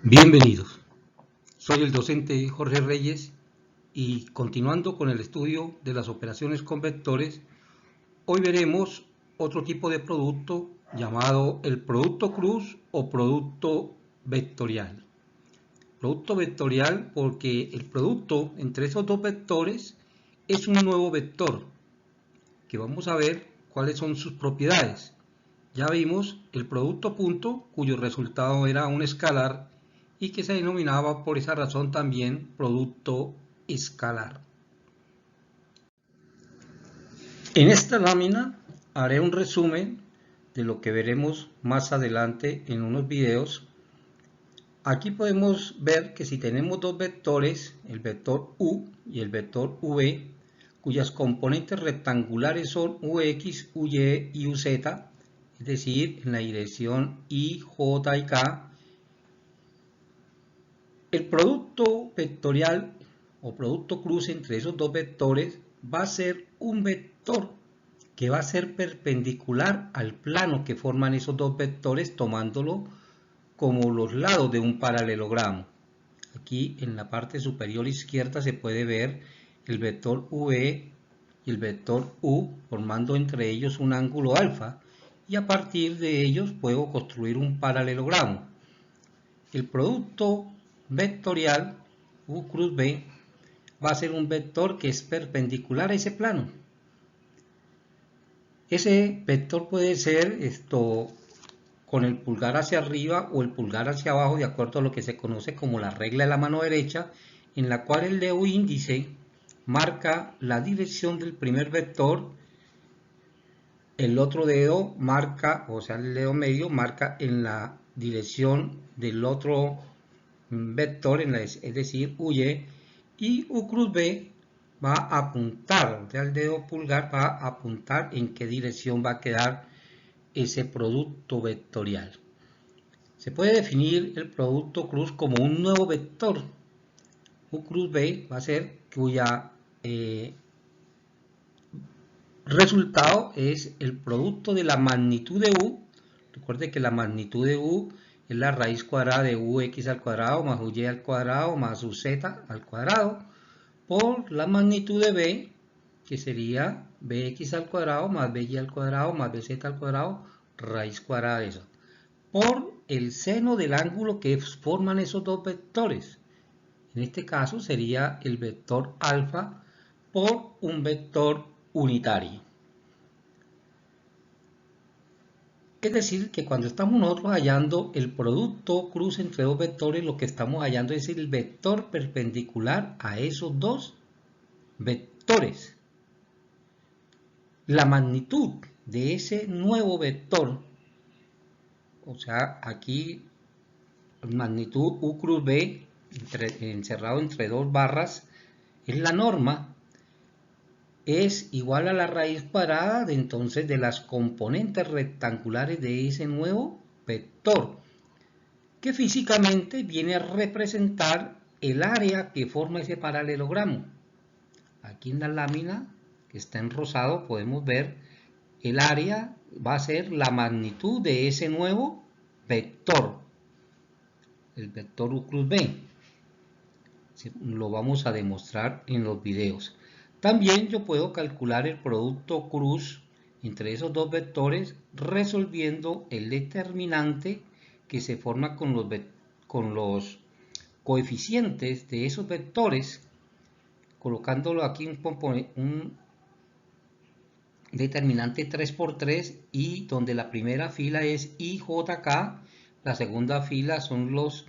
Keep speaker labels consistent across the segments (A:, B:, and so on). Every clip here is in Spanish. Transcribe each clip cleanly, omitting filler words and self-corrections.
A: Bienvenidos, soy el docente Jorge Reyes y continuando con el estudio de las operaciones con vectores, hoy veremos otro tipo de producto llamado el producto cruz o producto vectorial. Producto vectorial porque el producto entre esos dos vectores es un nuevo vector que vamos a ver cuáles son sus propiedades. Ya vimos el producto punto cuyo resultado era un escalar y que se denominaba por esa razón también producto escalar. En esta lámina haré un resumen de lo que veremos más adelante en unos videos. Aquí podemos ver que si tenemos dos vectores, el vector u y el vector v, cuyas componentes rectangulares son ux, uy y uz, es decir, en la dirección i, j y k, el producto vectorial o producto cruz entre esos dos vectores va a ser un vector que va a ser perpendicular al plano que forman esos dos vectores, tomándolo como los lados de un paralelogramo. Aquí en la parte superior izquierda se puede ver el vector v y el vector u formando entre ellos un ángulo alfa, y a partir de ellos puedo construir un paralelogramo. El producto vectorial u cruz v va a ser un vector que es perpendicular a ese plano. Ese vector puede ser con el pulgar hacia arriba o el pulgar hacia abajo, de acuerdo a lo que se conoce como la regla de la mano derecha, en la cual el dedo índice marca la dirección del primer vector, el otro dedo marca, o sea el dedo medio marca en la dirección del otro vector, es decir, uy, y u cruz v va a apuntar, o sea el dedo pulgar va a apuntar en qué dirección va a quedar ese producto vectorial. Se puede definir el producto cruz como un nuevo vector. U cruz v va a ser cuya resultado es el producto de la magnitud de u. Recuerde que la magnitud de u es la raíz cuadrada de ux al cuadrado más uy al cuadrado más uz al cuadrado por la magnitud de b, que sería bx al cuadrado más by al cuadrado más bz al cuadrado raíz cuadrada de eso, por el seno del ángulo que forman esos dos vectores. En este caso sería el vector alfa por un vector unitario. Es decir, que cuando estamos nosotros hallando el producto cruz entre dos vectores, lo que estamos hallando es el vector perpendicular a esos dos vectores. La magnitud de ese nuevo vector, o sea, aquí magnitud u cruz v encerrado entre dos barras, es la norma, es igual a la raíz cuadrada de entonces de las componentes rectangulares de ese nuevo vector, que físicamente viene a representar el área que forma ese paralelogramo. Aquí en la lámina que está en rosado podemos ver el área va a ser la magnitud de ese nuevo vector, el vector u cruz v. Lo vamos a demostrar en los videos. También yo puedo calcular el producto cruz entre esos dos vectores resolviendo el determinante que se forma con los coeficientes de esos vectores, colocándolo aquí un determinante 3×3 y donde la primera fila es IJK, la segunda fila son los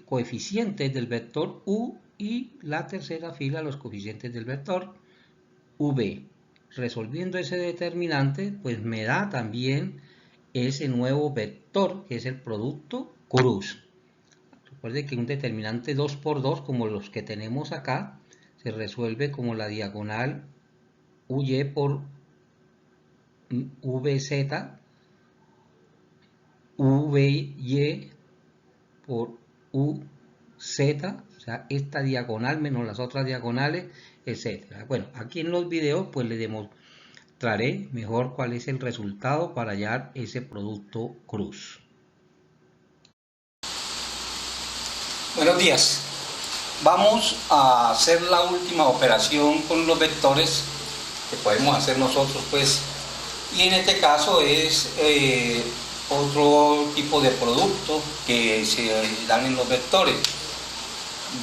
A: coeficientes del vector u y la tercera fila los coeficientes del vector v. Resolviendo ese determinante, pues me da también ese nuevo vector que es el producto cruz. Recuerde que un determinante 2×2 como los que tenemos acá se resuelve como la diagonal uy por vz, uy por uz, o sea, esta diagonal menos las otras diagonales, etc. Bueno, aquí en los videos pues le demostraré mejor cuál es el resultado para hallar ese producto cruz. Buenos días. Vamos a hacer la última operación con los vectores que podemos hacer nosotros, pues, y en este caso es otro tipo de producto que se dan en los vectores.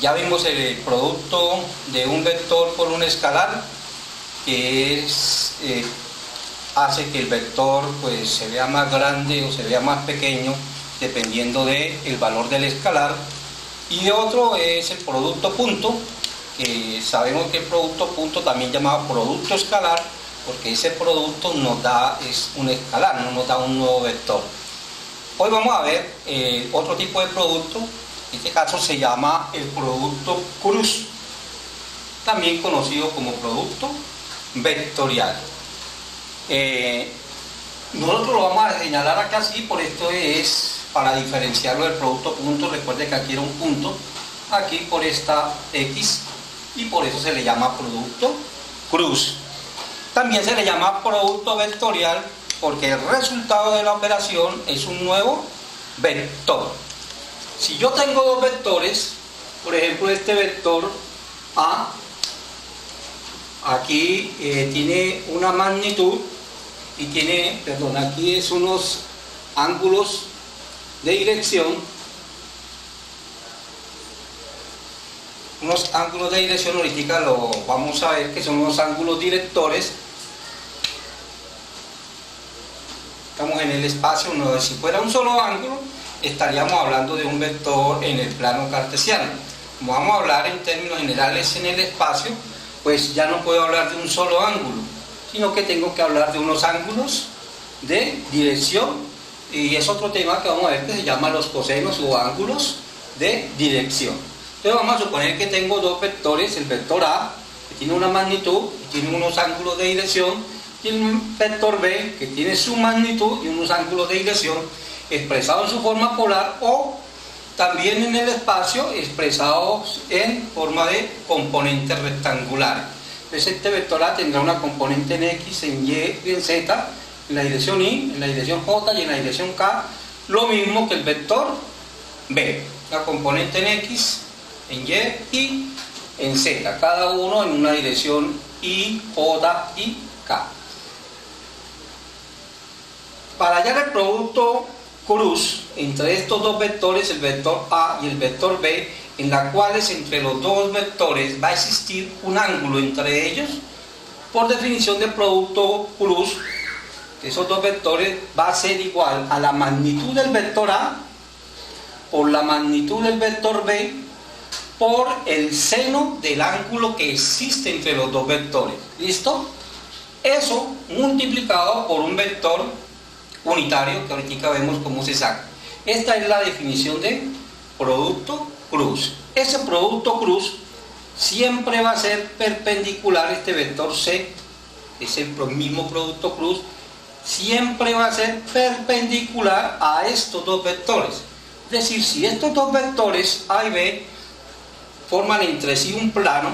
A: Ya vimos el producto de un vector por un escalar, que es, hace que el vector pues se vea más grande o se vea más pequeño dependiendo del valor del escalar. Y otro es el producto punto, que sabemos que el producto punto también llamado producto escalar, porque ese producto nos da es un escalar, no nos da un nuevo vector. Hoy vamos a ver otro tipo de producto. En este caso se llama el producto cruz, también conocido como producto vectorial. Nosotros lo vamos a señalar acá así, por esto es para diferenciarlo del producto punto. Recuerde que aquí era un punto, aquí por esta X, y por eso se le llama producto cruz. También se le llama producto vectorial porque el resultado de la operación es un nuevo vector. Si yo tengo dos vectores, por ejemplo este vector A, aquí tiene una magnitud y tiene, perdón, aquí es unos ángulos de dirección, ahorita lo vamos a ver que son unos ángulos directores. Estamos en el espacio, si fuera un solo ángulo estaríamos hablando de un vector en el plano cartesiano. Como vamos a hablar en términos generales en el espacio, pues ya no puedo hablar de un solo ángulo, sino que tengo que hablar de unos ángulos de dirección, y es otro tema que vamos a ver que se llama los cosenos o ángulos de dirección. Entonces vamos a suponer que tengo dos vectores, el vector A, que tiene una magnitud y tiene unos ángulos de dirección, y el vector B, que tiene su magnitud y unos ángulos de dirección, expresado en su forma polar o también en el espacio expresados en forma de componentes rectangulares. Entonces este vector A tendrá una componente en X, en Y y en Z, en la dirección Y, en la dirección J y en la dirección K, lo mismo que el vector B, la componente en X, en Y y en Z, cada uno en una dirección Y, J y K. Para hallar el producto cruz entre estos dos vectores, el vector A y el vector B, en la cuales entre los dos vectores va a existir un ángulo entre ellos, por definición de producto cruz, esos dos vectores va a ser igual a la magnitud del vector A por la magnitud del vector B por el seno del ángulo que existe entre los dos vectores. ¿Listo? Eso multiplicado por un vector unitario que ahorita vemos cómo se saca. Esta es la definición de producto cruz. Ese producto cruz siempre va a ser perpendicular, este vector C, es el mismo producto cruz, siempre va a ser perpendicular a estos dos vectores. Es decir, si estos dos vectores A y B forman entre sí un plano,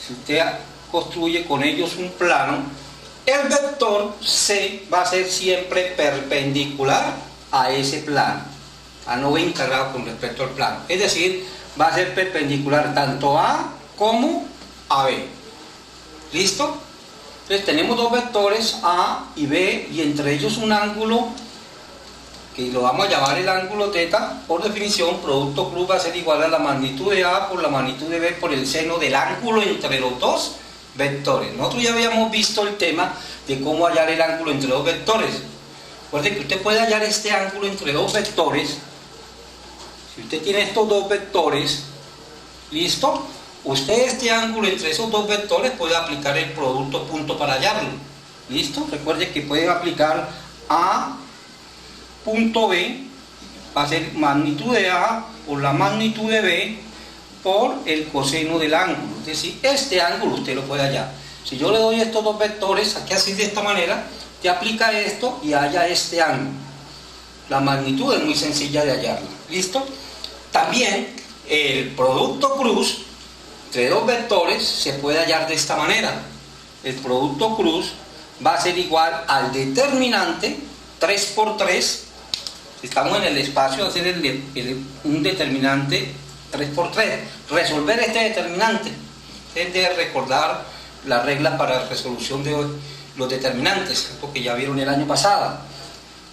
A: si usted construye con ellos un plano, el vector C va a ser siempre perpendicular a ese plano, no va integrado con respecto al plano. Es decir, va a ser perpendicular tanto a como a B. ¿Listo? Entonces tenemos dos vectores A y B y entre ellos un ángulo que lo vamos a llamar el ángulo θ. Por definición, producto cruz va a ser igual a la magnitud de A por la magnitud de B por el seno del ángulo entre los dos vectores. Nosotros ya habíamos visto el tema de cómo hallar el ángulo entre dos vectores. Recuerden que usted puede hallar este ángulo entre dos vectores. Si usted tiene estos dos vectores, ¿listo? Usted este ángulo entre esos dos vectores puede aplicar el producto punto para hallarlo. ¿Listo? Recuerde que puede aplicar A punto B, va a ser magnitud de A por la magnitud de B por el coseno del ángulo. Es decir, este ángulo usted lo puede hallar. Si yo le doy estos dos vectores, aquí así de esta manera, te aplica esto y halla este ángulo. La magnitud es muy sencilla de hallarla. ¿Listo? También el producto cruz entre dos vectores se puede hallar de esta manera. El producto cruz va a ser igual al determinante 3 por 3 estamos en el espacio, hacer un determinante 3 por 3, resolver este determinante. Es de recordar la regla para la resolución de los determinantes, porque ya vieron el año pasado.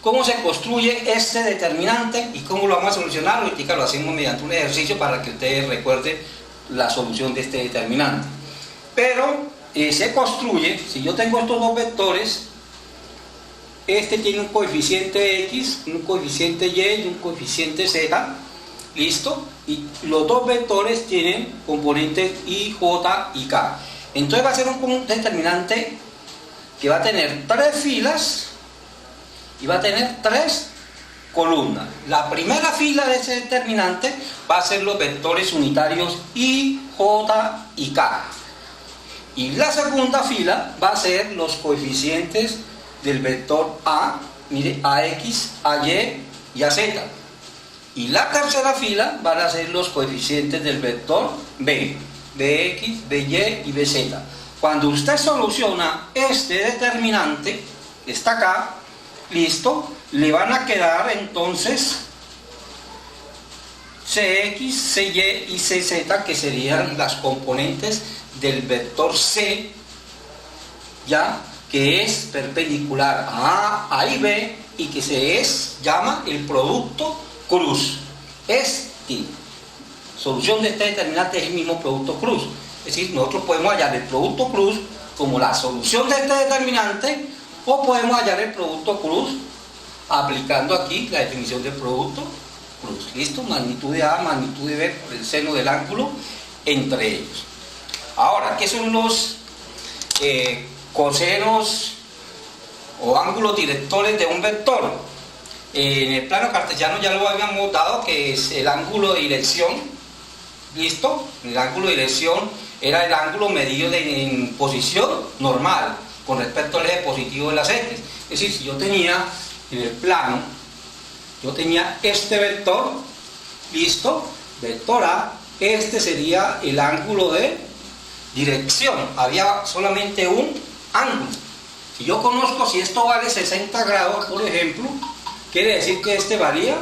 A: ¿Cómo se construye este determinante y cómo lo vamos a solucionar? Ahorita lo hacemos mediante un ejercicio para que ustedes recuerden la solución de este determinante. Pero se construye, si yo tengo estos dos vectores, este tiene un coeficiente X, un coeficiente Y y un coeficiente Z, ¿listo? Y los dos vectores tienen componentes I, J y K. Entonces va a ser un determinante que va a tener 3 filas y va a tener 3 columnas. La primera fila de ese determinante va a ser los vectores unitarios I, J y K. Y la segunda fila va a ser los coeficientes del vector A, mire, AX, AY y AZ. Y la tercera fila van a ser los coeficientes del vector B, BX, BY y BZ. Cuando usted soluciona este determinante, está acá, listo, le van a quedar entonces CX, CY y CZ, que serían las componentes del vector C, ya, que es perpendicular a A y B y que llama el producto cruz. Solución de este determinante es el mismo producto cruz. Es decir, nosotros podemos hallar el producto cruz como la solución de este determinante, o podemos hallar el producto cruz aplicando aquí la definición del producto cruz. ¿Listo? Magnitud de A, magnitud de B por el seno del ángulo entre ellos. Ahora, ¿qué son los cosenos o ángulos directores de un vector? En el plano cartesiano ya lo habíamos dado, que es el ángulo de dirección. ¿Listo? El ángulo de dirección era el ángulo medido en posición normal con respecto al eje positivo de las X. Es decir, si yo tenía en el plano, yo tenía este vector, ¿listo? Vector A, este sería el ángulo de dirección. Había solamente un ángulo. Si yo conozco si esto vale 60 grados, por ejemplo, quiere decir que este valía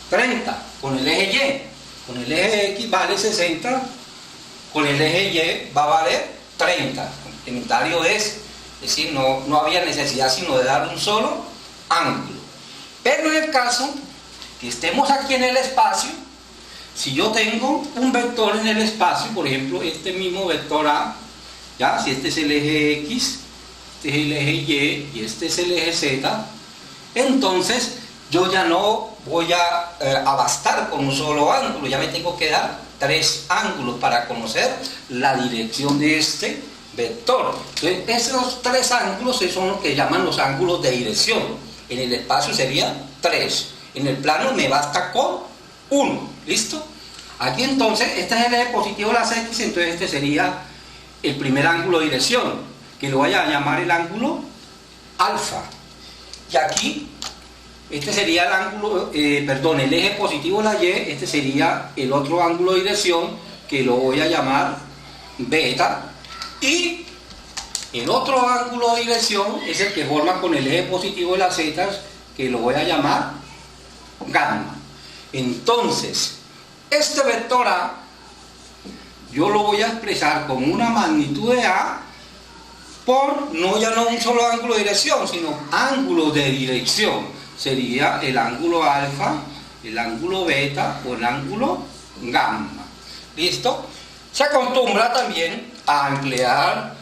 A: 30 con el eje Y. Con el eje X vale 60, con el eje Y va a valer 30, complementario de ese. Es decir, no había necesidad sino de dar un solo ángulo. Pero en el caso que estemos aquí en el espacio, si yo tengo un vector en el espacio, por ejemplo, este mismo vector A, ¿ya? Si este es el eje X, este es el eje Y y este es el eje Z, entonces yo ya no voy a bastar con un solo ángulo, ya me tengo que dar 3 ángulos para conocer la dirección de este vector. Entonces, esos 3 ángulos son los que llaman los ángulos de dirección. En el espacio serían 3, en el plano me basta con 1, ¿listo? Aquí entonces, este es el eje positivo de las X, entonces este sería el primer ángulo de dirección, que lo voy a llamar el ángulo alfa. Y aquí, este sería el ángulo, el eje positivo de la Y, este sería el otro ángulo de dirección, que lo voy a llamar beta. Y el otro ángulo de dirección es el que forma con el eje positivo de las Z, que lo voy a llamar gamma. Entonces, este vector A, yo lo voy a expresar como una magnitud de A por, ya no un solo ángulo de dirección, sino ángulos de dirección. Sería el ángulo alfa, el ángulo beta o el ángulo gamma. ¿Listo? Se acostumbra también a emplear,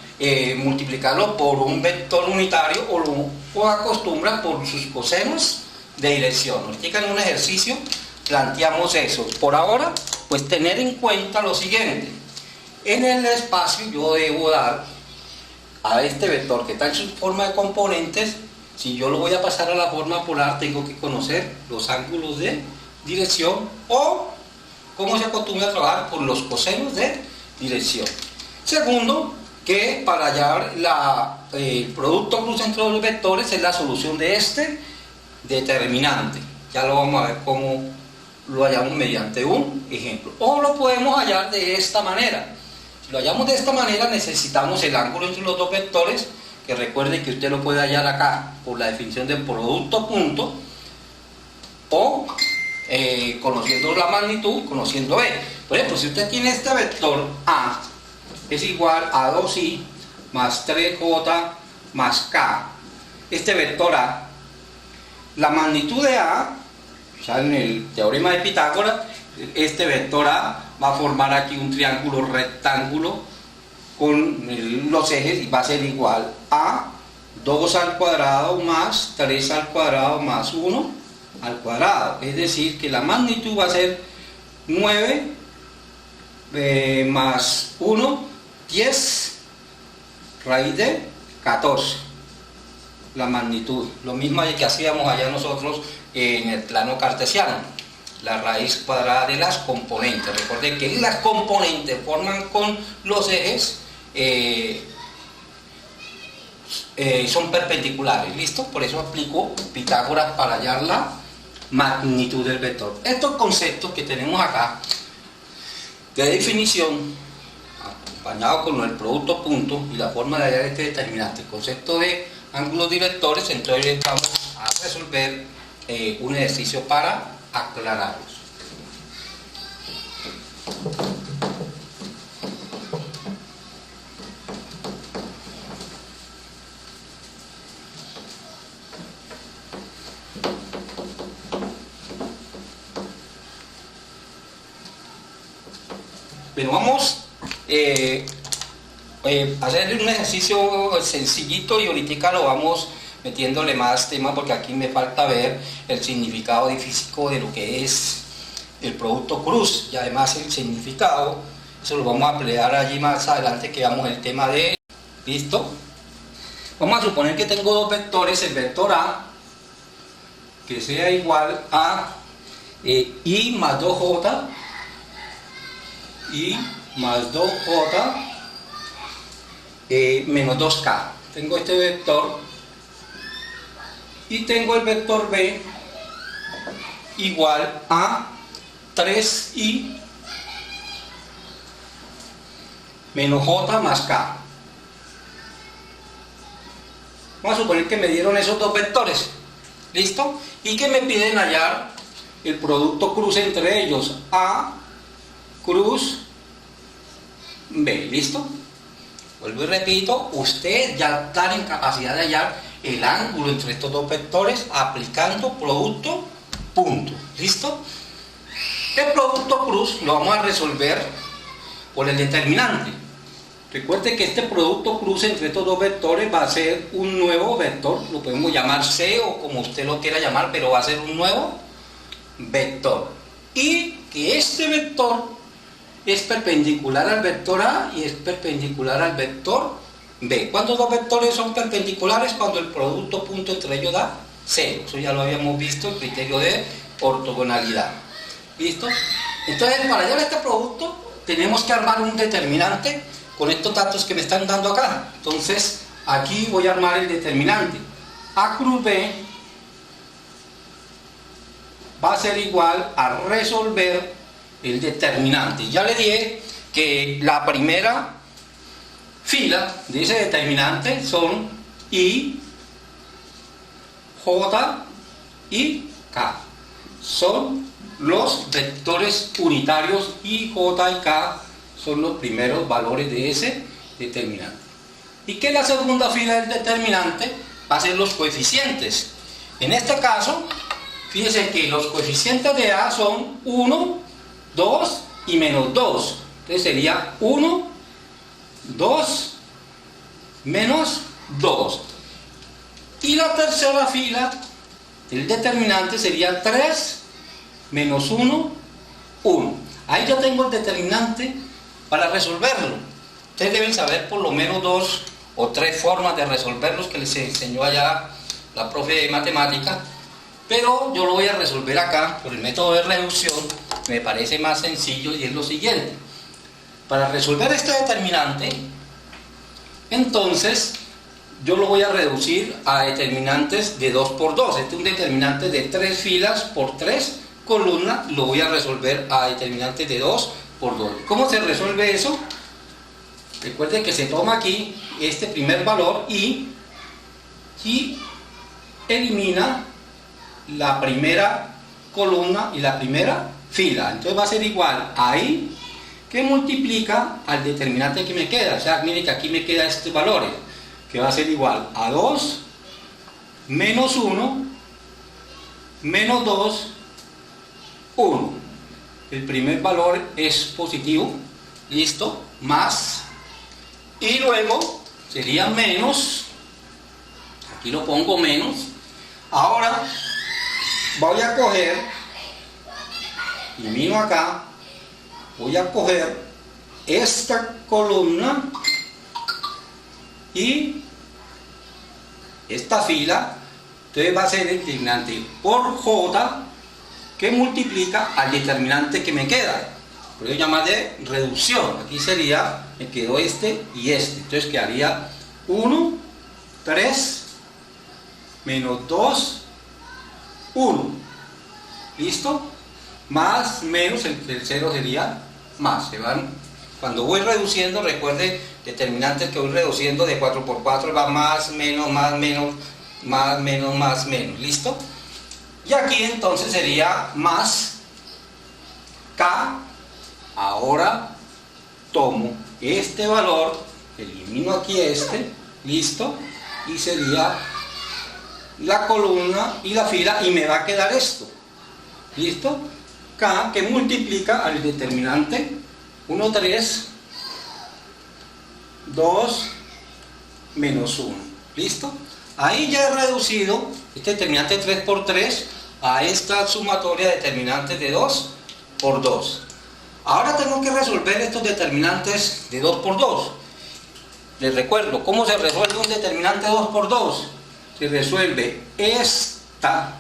A: multiplicarlo por un vector unitario o acostumbra por sus cosenos de dirección. Ahorita en un ejercicio planteamos eso. Por ahora, pues tener en cuenta lo siguiente. En el espacio yo debo dar a este vector que está en su forma de componentes. Si yo lo voy a pasar a la forma polar, tengo que conocer los ángulos de dirección o cómo se acostumbra a trabajar por los cosenos de dirección. Segundo, que para hallar el producto cruz entre los vectores es la solución de este determinante. Ya lo vamos a ver cómo lo hallamos mediante un ejemplo. O lo podemos hallar de esta manera. Si lo hallamos de esta manera, necesitamos el ángulo entre los dos vectores, que recuerde que usted lo puede hallar acá por la definición del producto punto o conociendo la magnitud, conociendo B. Por ejemplo, si usted tiene este vector A es igual a 2i más 3j más k, este vector A, la magnitud de A, o sea, en el teorema de Pitágoras, este vector A va a formar aquí un triángulo rectángulo con los ejes y va a ser igual a 2 al cuadrado más 3 al cuadrado más 1 al cuadrado. Es decir, que la magnitud va a ser 9 más 1, 10 raíz de 14. La magnitud, lo mismo que hacíamos allá nosotros en el plano cartesiano, la raíz cuadrada de las componentes. Recuerden que las componentes forman con los ejes, son perpendiculares, ¿listo? Por eso aplico Pitágoras para hallar la magnitud del vector. Estos conceptos que tenemos acá de definición, acompañado con el producto punto y la forma de hallar este determinante, el concepto de ángulos directores, entonces vamos a resolver un ejercicio para aclararlos. Pero vamos a hacer un ejercicio sencillito y ahorita lo vamos metiéndole más tema porque aquí me falta ver el significado físico de lo que es el producto cruz y además el significado, eso lo vamos a emplear allí más adelante que veamos el tema de... ¿Listo? Vamos a suponer que tengo dos vectores, el vector A que sea igual a I más 2J y más 2J menos 2K. Tengo este vector y tengo el vector B igual a 3I menos J más K. Vamos a suponer que me dieron esos dos vectores, ¿listo? Y que me piden hallar el producto cruz entre ellos, A cruz B, ¿listo? Vuelvo y repito, usted ya está en capacidad de hallar el ángulo entre estos dos vectores aplicando producto punto, ¿listo? El producto cruz lo vamos a resolver por el determinante. Recuerde que este producto cruz entre estos dos vectores va a ser un nuevo vector, lo podemos llamar C o como usted lo quiera llamar, pero va a ser un nuevo vector. Y que este vector es perpendicular al vector A y es perpendicular al vector B. ¿Cuántos dos vectores son perpendiculares? Cuando el producto punto entre ellos da 0. Eso ya lo habíamos visto, el criterio de ortogonalidad. ¿Listo? Entonces, para hallar este producto, tenemos que armar un determinante con estos datos que me están dando acá. Entonces, aquí voy a armar el determinante. A cruz B va a ser igual a resolver el determinante. Ya le dije que la primera fila de ese determinante son I, J y K. Son los vectores unitarios I, J y K son los primeros valores de ese determinante. Y que la segunda fila del determinante va a ser los coeficientes. En este caso, fíjense que los coeficientes de A son 1, 2 y menos 2. Entonces sería 1, 2, menos 2. Y la tercera fila del determinante sería 3, menos 1, 1. Ahí ya tengo el determinante para resolverlo. Ustedes deben saber por lo menos 2 o 3 formas de resolverlos que les enseñó allá la profe de matemáticas. Pero yo lo voy a resolver acá por el método de reducción, me parece más sencillo y es lo siguiente. Para resolver este determinante, entonces yo lo voy a reducir a determinantes de 2 por 2. Este es un determinante de 3 filas por 3 columnas, lo voy a resolver a determinantes de 2 por 2. ¿Cómo se resuelve eso? Recuerden que se toma aquí este primer valor y elimina la primera columna y la primera fila. Entonces va a ser igual a I que multiplica al determinante que me queda. O sea, mire que aquí me queda estos valores, que va a ser igual a 2 menos 1 menos 2, 1. El primer valor es positivo, listo, más, y luego sería menos, aquí lo pongo menos. Ahora voy a coger, y miro acá, voy a coger esta columna y esta fila. Entonces va a ser el determinante por J que multiplica al determinante que me queda. Por eso llamarle reducción. Aquí sería, me quedó este y este. Entonces quedaría 1, 3, menos 2, 1. ¿Listo? Más, menos, el tercero sería más. Se van, cuando voy reduciendo, recuerde, determinantes que voy reduciendo de 4 por 4 va más, menos, más, menos, más, menos, más, menos. ¿Listo? Y aquí entonces sería más K. Ahora tomo este valor, elimino aquí este, listo, y sería la columna y la fila, y me va a quedar esto, listo, K que multiplica al determinante 1, 3, 2, menos 1, listo. Ahí ya he reducido este determinante 3 por 3 a esta sumatoria de determinantes de 2 por 2. Ahora tengo que resolver estos determinantes de 2 por 2. Les recuerdo, ¿cómo se resuelve un determinante 2 por 2? Se resuelve esta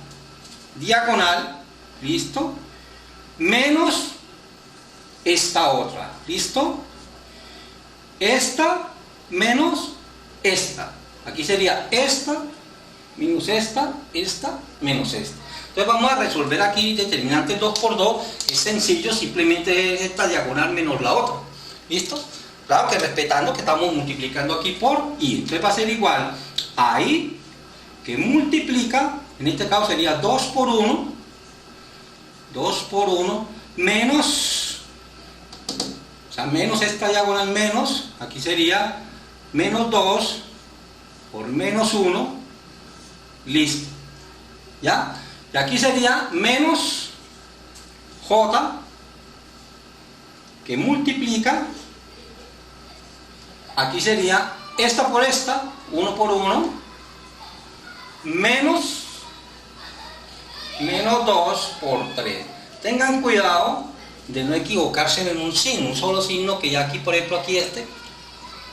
A: diagonal, ¿listo? Menos esta otra, ¿listo? Esta menos esta. Aquí sería esta menos esta, esta menos esta. Entonces vamos a resolver aquí determinantes 2 por 2. Es sencillo, simplemente es esta diagonal menos la otra. ¿Listo? Claro que respetando que estamos multiplicando aquí por I. Entonces va a ser igual a I que multiplica, en este caso sería 2 por 1, 2 por 1, menos, o sea, menos esta diagonal menos, aquí sería menos 2 por menos 1, listo, ¿ya? Y aquí sería menos J que multiplica, aquí sería esta por esta, 1 por 1, menos 2 por 3. Tengan cuidado de no equivocarse en un signo, un solo signo, que ya aquí, por ejemplo, aquí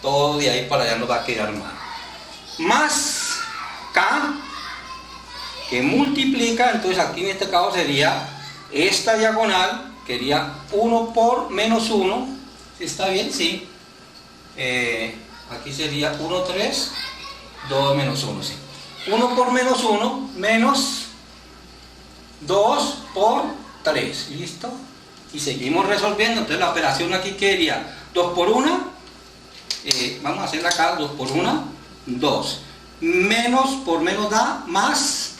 A: todo de ahí para allá nos va a quedar mal. Más K que multiplica, entonces aquí en este caso sería esta diagonal, que sería 1 por menos 1, ¿está bien? Sí. Aquí sería 1, 3, 2 menos 1, sí. 1 por menos 1, menos 2 por 3, ¿listo? Y seguimos resolviendo. Entonces la operación aquí quedaría 2 por 1, vamos a hacerla acá, 2 por 1, 2. Menos por menos da más,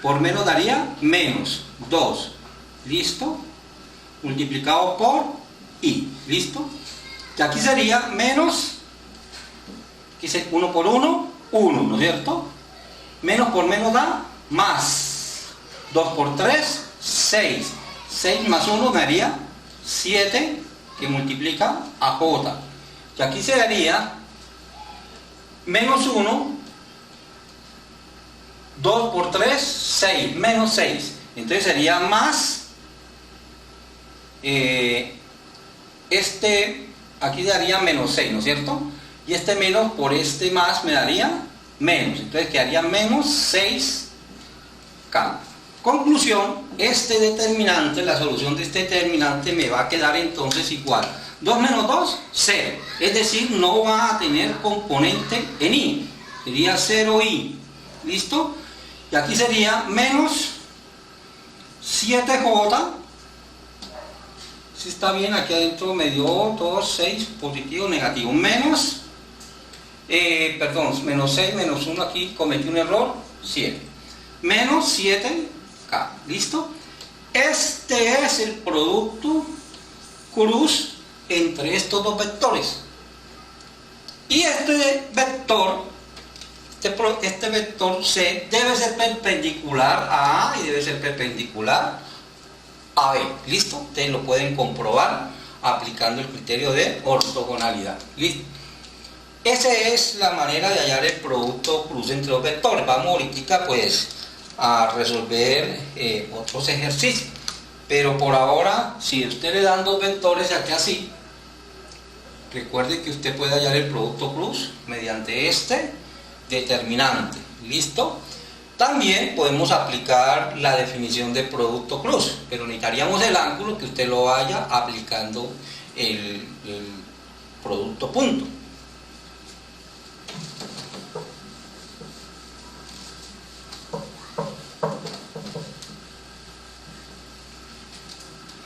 A: por menos daría menos 2, ¿listo? Multiplicado por I, ¿listo? Y aquí sería menos, aquí sería 1 por 1, 1, ¿no es cierto? Menos por menos da más, 2 por 3, 6, 6 más 1 daría 7, que multiplica a J. Y aquí se daría menos 1, 2 por 3, 6, menos 6. Entonces sería más, aquí daría menos 6, ¿no es cierto? Y este menos por este más me daría menos. Entonces quedaría menos 6K. Conclusión, este determinante, la solución de este determinante me va a quedar entonces igual. 2 menos 2, 0. Es decir, no va a tener componente en I. Sería 0I. ¿Listo? Y aquí sería menos 7J. Si está bien, aquí adentro me dio 2, 6, positivo, negativo. Menos, menos 6, menos 1, aquí cometí un error, 7. Menos 7K. ¿Listo? Este es el producto cruz entre estos dos vectores. Y este vector, este vector C debe ser perpendicular a A y debe ser perpendicular a B. ¿Listo? Ustedes lo pueden comprobar aplicando el criterio de ortogonalidad. ¿Listo? Esa es la manera de hallar el producto cruz entre los vectores. Vamos ahorita pues a resolver otros ejercicios. Pero por ahora, si usted le dan dos vectores aquí así, recuerde que usted puede hallar el producto cruz mediante este determinante. ¿Listo? También podemos aplicar la definición de producto cruz, pero necesitaríamos el ángulo que usted lo haya aplicando el producto punto.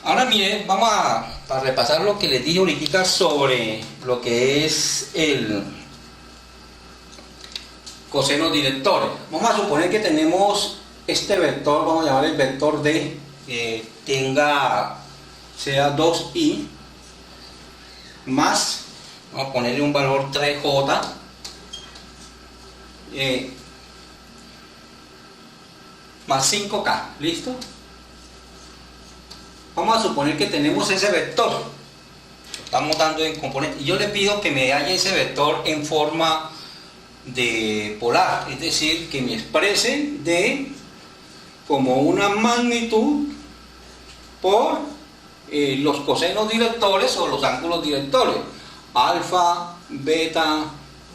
A: Ahora miren, vamos a repasar lo que les dije ahorita sobre lo que es el coseno directores. Vamos a suponer que tenemos este vector, vamos a llamar el vector D, sea 2i más, vamos a ponerle un valor 3j más 5k. ¿Listo? Vamos a suponer que tenemos ese vector, lo estamos dando en componente, y yo le pido que me halle ese vector en forma de polar, es decir, que me exprese D como una magnitud por los cosenos directores o los ángulos directores, alfa, beta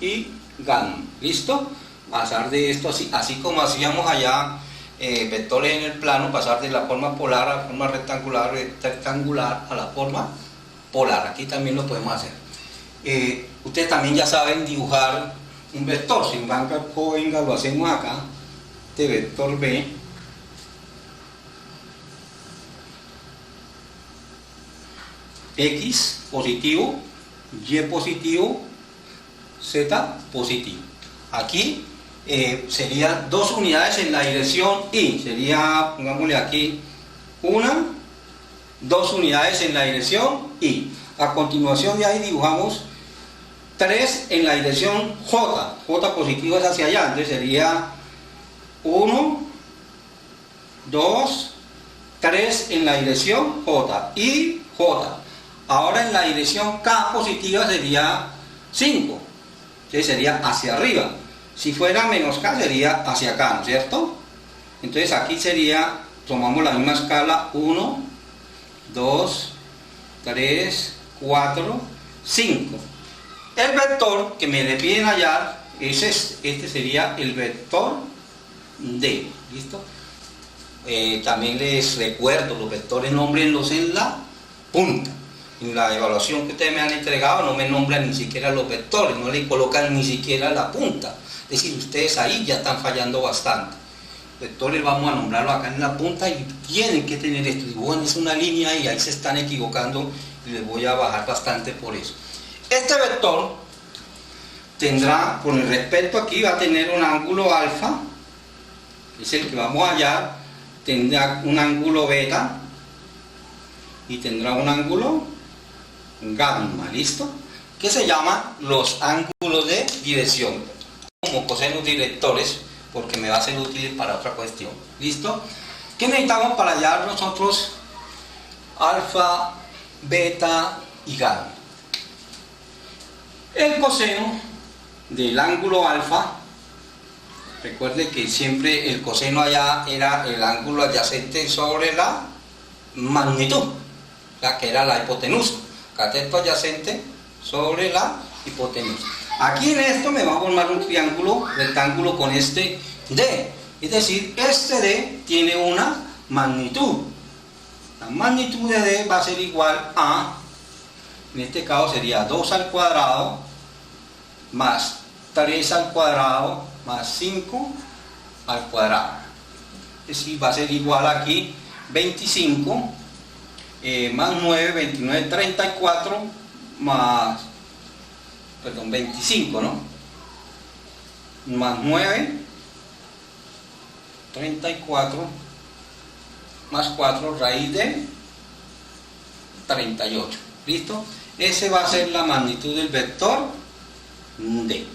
A: y gamma. ¿Listo? Pasar de esto así como hacíamos allá vectores en el plano, pasar de la forma polar a la forma rectangular a la forma polar. Aquí también lo podemos hacer. Ustedes también ya saben dibujar un vector. Si venga, lo hacemos acá. Este vector B X positivo, Y positivo, Z positivo. Aquí serían dos unidades en la dirección Y, sería, pongámosle aquí, dos unidades en la dirección Y. A continuación de ahí dibujamos 3 en la dirección J, J positivo es hacia allá, entonces sería 1, 2, 3 en la dirección J y J. Ahora en la dirección K positiva sería 5, entonces sería hacia arriba. Si fuera menos K sería hacia acá, ¿no es cierto? Entonces aquí sería, tomamos la misma escala, 1, 2, 3, 4, 5. El vector que me le piden hallar es este sería el vector D. ¿Listo? También les recuerdo, los vectores nómbrenlos en la punta. En la evaluación que ustedes me han entregado no me nombran ni siquiera los vectores, no le colocan ni siquiera la punta. Es decir, ustedes ahí ya están fallando bastante. Vectores vamos a nombrarlo acá en la punta y tienen que tener esto. Dibujan es una línea y ahí se están equivocando y les voy a bajar bastante por eso. Este vector tendrá, con el respecto aquí, va a tener un ángulo alfa, es el que vamos a hallar, tendrá un ángulo beta y tendrá un ángulo gamma. ¿Listo? Que se llaman los ángulos de dirección, como cosenos directores, porque me va a ser útil para otra cuestión. ¿Listo? ¿Qué necesitamos para hallar nosotros alfa, beta y gamma? El coseno del ángulo alfa, recuerde que siempre el coseno allá era el ángulo adyacente sobre la magnitud, la que era la hipotenusa, cateto adyacente sobre la hipotenusa. Aquí en esto me va a formar un triángulo rectángulo con este D, es decir, este D tiene una magnitud. La magnitud de D va a ser igual a, en este caso sería 2 al cuadrado más 3 al cuadrado más 5 al cuadrado. Es decir, va a ser igual aquí 25 más 9, 29, 34 más, perdón, 25, ¿no? Más 9, 34 más 4 raíz de 38. ¿Listo? Ese va a ser la magnitud del vector D.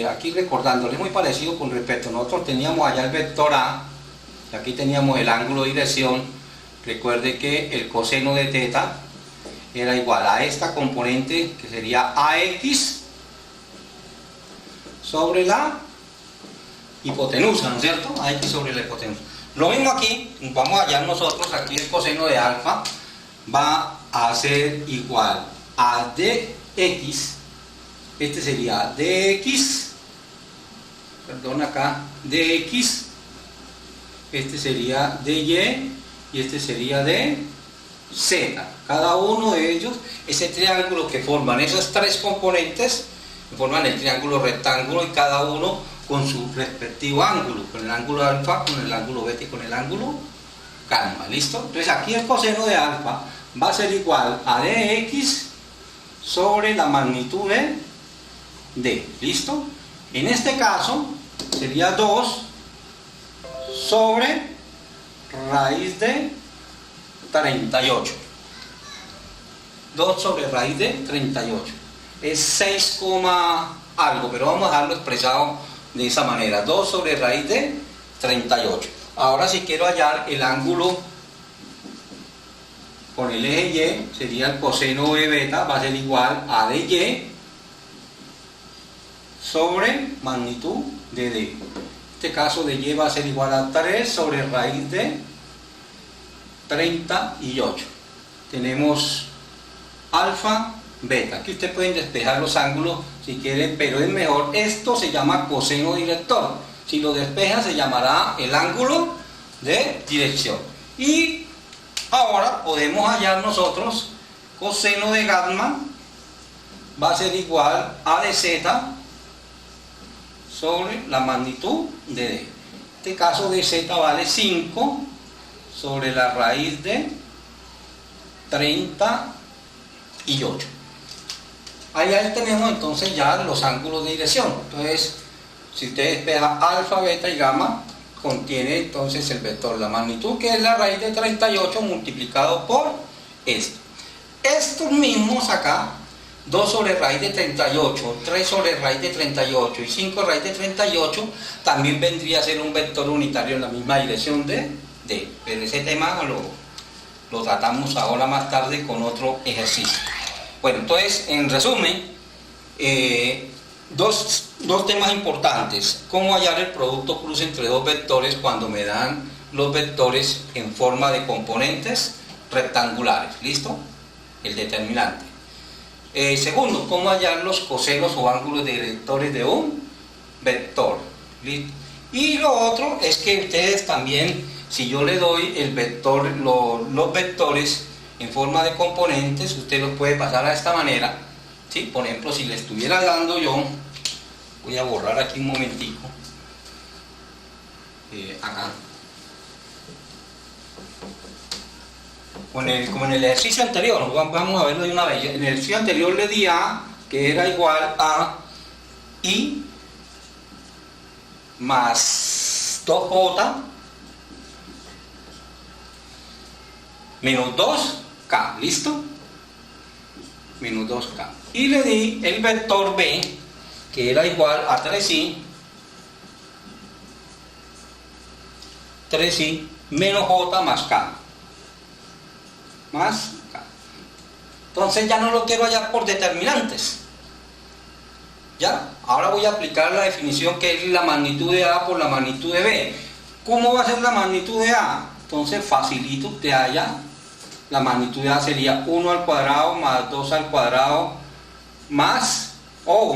A: Aquí recordándole, muy parecido con respecto, nosotros teníamos allá el vector A, y aquí teníamos el ángulo de dirección. Recuerde que el coseno de teta era igual a esta componente, que sería AX sobre la hipotenusa, ¿no es cierto? AX sobre la hipotenusa. Lo mismo aquí, vamos a hallar nosotros, aquí el coseno de alfa va a ser igual a dx, este sería dx, perdón acá, dx, este sería dy, y este sería dz. Cada uno de ellos, ese triángulo que forman esos tres componentes, forman el triángulo rectángulo, y cada uno con su respectivo ángulo, con el ángulo alfa, con el ángulo beta y con el ángulo gamma. ¿Listo? Entonces aquí el coseno de alfa va a ser igual a dx sobre la magnitud de d. ¿Listo? En este caso sería 2 sobre raíz de 38. 2 sobre raíz de 38. Es 6, algo, pero vamos a dejarlo expresado de esa manera. 2 sobre raíz de 38. Ahora si quiero hallar el ángulo con el eje Y, sería el coseno de beta, va a ser igual a dy sobre magnitud de d. En este caso de y va a ser igual a 3 sobre raíz de 38. Tenemos alfa, beta. Aquí ustedes pueden despejar los ángulos si quieren, pero es mejor. Esto se llama coseno director. Si lo despeja se llamará el ángulo de dirección. Y ahora podemos hallar nosotros coseno de gamma va a ser igual a dz sobre la magnitud de d. En este caso dz vale 5 sobre la raíz de 38. Allá tenemos entonces ya los ángulos de dirección. Entonces, si usted despeja alfa, beta y gamma, contiene entonces el vector, la magnitud, que es la raíz de 38 multiplicado por esto. Estos mismos acá, 2 sobre raíz de 38, 3 sobre raíz de 38 y 5 raíz de 38, también vendría a ser un vector unitario en la misma dirección de D. Pero ese tema lo tratamos ahora más tarde con otro ejercicio. Bueno, entonces, en resumen, dos temas importantes. Cómo hallar el producto cruz entre dos vectores cuando me dan los vectores en forma de componentes rectangulares. ¿Listo? El determinante. Segundo, cómo hallar los cosenos o ángulos directores de un vector. ¿Listo? Y lo otro es que ustedes también, si yo le doy el vector, los vectores en forma de componentes, usted los puede pasar a esta manera. ¿Sí? Por ejemplo, si le estuviera dando yo, voy a borrar aquí un momentico, acá, como en el ejercicio anterior, vamos a verlo de una vez. En el ejercicio anterior le di A, que era igual a I más 2J menos 2K, ¿listo? Menos 2K. Y le di el vector B, que era igual a 3i menos J más K. Más K. Entonces ya no lo quiero hallar por determinantes. ¿Ya? Ahora voy a aplicar la definición que es la magnitud de A por la magnitud de B. ¿Cómo va a ser la magnitud de A? Entonces facilito usted halla. La magnitud de A sería 1 al cuadrado más 2 al cuadrado más,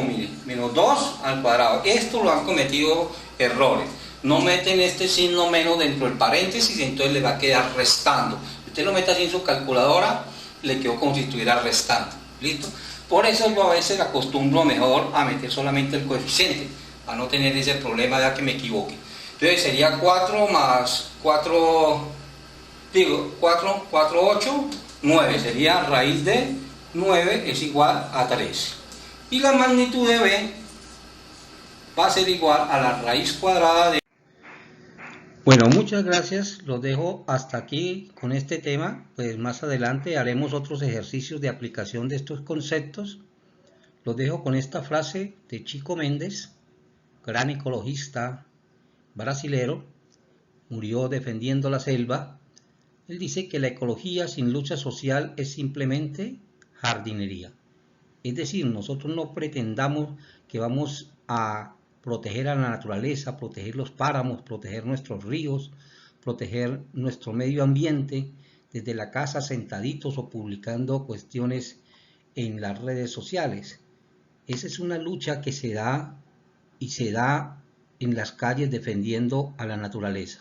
A: mire, menos 2 al cuadrado. Esto lo han cometido errores. No meten este signo menos dentro del paréntesis, entonces le va a quedar restando. Usted lo mete así en su calculadora, le quedó como si estuviera restando. ¿Listo? Por eso yo a veces acostumbro mejor a meter solamente el coeficiente, para no tener ese problema de que me equivoque. Entonces sería 4 más 4, 4, 8, 9. Sería raíz de 9 es igual a 3. Y la magnitud de B va a ser igual a la raíz cuadrada de... Bueno, muchas gracias. Los dejo hasta aquí con este tema. Pues más adelante haremos otros ejercicios de aplicación de estos conceptos. Los dejo con esta frase de Chico Mendes, gran ecologista brasilero, murió defendiendo la selva. Él dice que la ecología sin lucha social es simplemente jardinería. Es decir, nosotros no pretendamos que vamos a proteger a la naturaleza, proteger los páramos, proteger nuestros ríos, proteger nuestro medio ambiente desde la casa sentaditos o publicando cuestiones en las redes sociales. Esa es una lucha que se da y se da en las calles defendiendo a la naturaleza.